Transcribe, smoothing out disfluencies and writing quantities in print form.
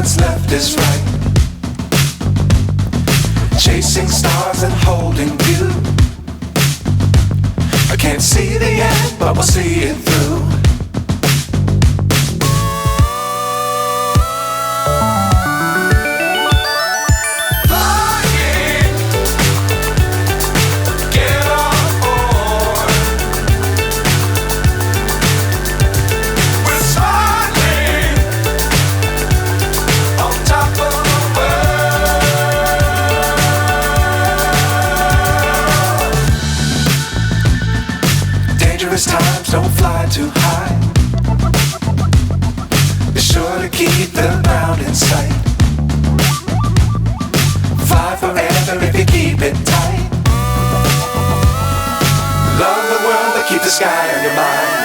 what's left is right. Chasing stars and holding you. I can't see the end, but we'll see it through. Times don't fly too high. Be sure to keep the ground in sight. Fly forever if you keep it tight. Love the world, but keep the sky on your mind.